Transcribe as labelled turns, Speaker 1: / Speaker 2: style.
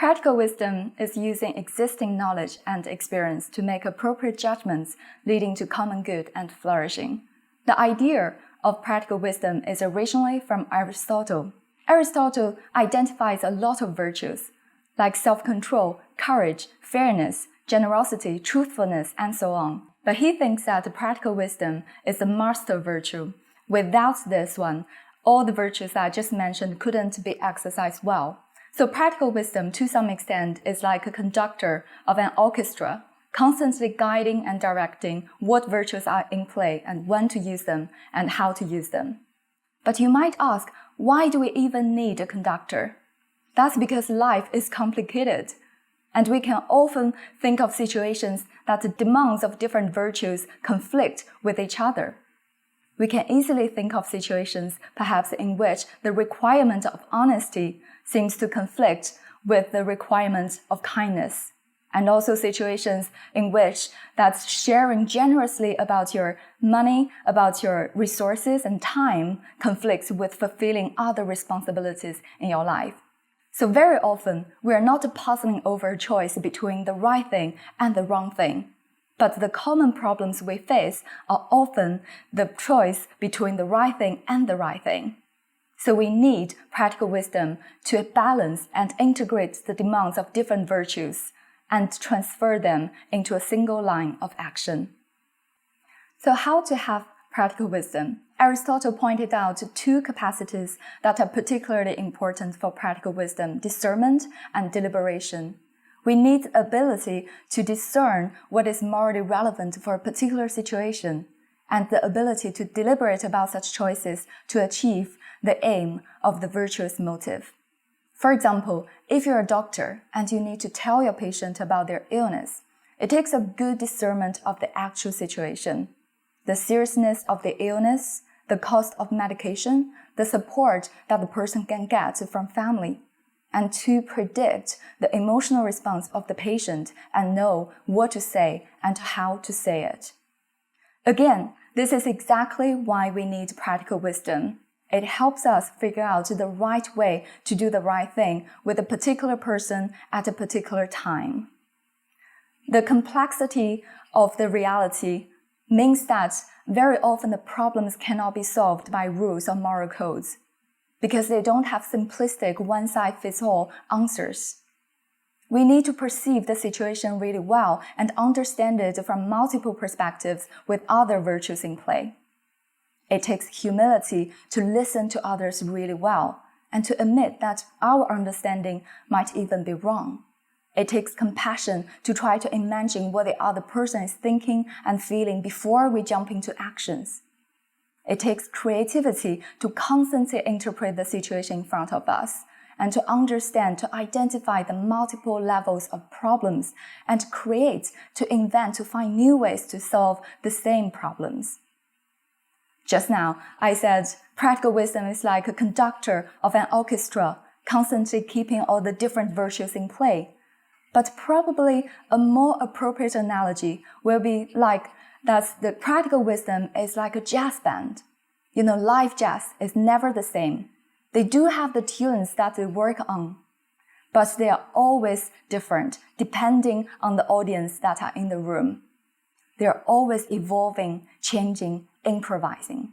Speaker 1: Practical wisdom is using existing knowledge and experience to make appropriate judgments leading to common good and flourishing. The idea of practical wisdom is originally from Aristotle. Aristotle identifies a lot of virtues, like self-control, courage, fairness, generosity, truthfulness, and so on. But he thinks that practical wisdom is a master virtue. Without this one, all the virtues that I just mentioned couldn't be exercised well. So practical wisdom, to some extent, is like a conductor of an orchestra, constantly guiding and directing what virtues are in play and when to use them and how to use them. But you might ask, why do we even need a conductor? That's because life is complicated, and we can often think of situations that the demands of different virtues conflict with each other. We can easily think of situations perhaps in which the requirement of honesty seems to conflict with the requirement of kindness, and also situations in which that's sharing generously about your money, about your resources and time conflicts with fulfilling other responsibilities in your life. So very often, we are not puzzling over a choice between the right thing and the wrong thing. But the common problems we face are often the choice between the right thing and the right thing. So we need practical wisdom to balance and integrate the demands of different virtues and transfer them into a single line of action. So how to have practical wisdom? Aristotle pointed out two capacities that are particularly important for practical wisdom: discernment and deliberation. We need the ability to discern what is morally relevant for a particular situation, and the ability to deliberate about such choices to achieve the aim of the virtuous motive. For example, if you're a doctor and you need to tell your patient about their illness, it takes a good discernment of the actual situation, the seriousness of the illness, the cost of medication, the support that the person can get from family, and to predict the emotional response of the patient and know what to say and how to say it. Again, this is exactly why we need practical wisdom. It helps us figure out the right way to do the right thing with a particular person at a particular time. The complexity of the reality means that very often the problems cannot be solved by rules or moral codes, because they don't have simplistic one-size-fits-all answers. We need to perceive the situation really well and understand it from multiple perspectives with other virtues in play. It takes humility to listen to others really well and to admit that our understanding might even be wrong. It takes compassion to try to imagine what the other person is thinking and feeling before we jump into actions. It takes creativity to constantly interpret the situation in front of us and to understand, to identify the multiple levels of problems and create, to invent, to find new ways to solve the same problems. Just now, I said practical wisdom is like a conductor of an orchestra, constantly keeping all the different virtues in play. But probably a more appropriate analogy will be like that the practical wisdom is like a jazz band. Live jazz is never the same. They do have the tunes that they work on, but they are always different depending on the audience that are in the room. They are always evolving, changing, improvising.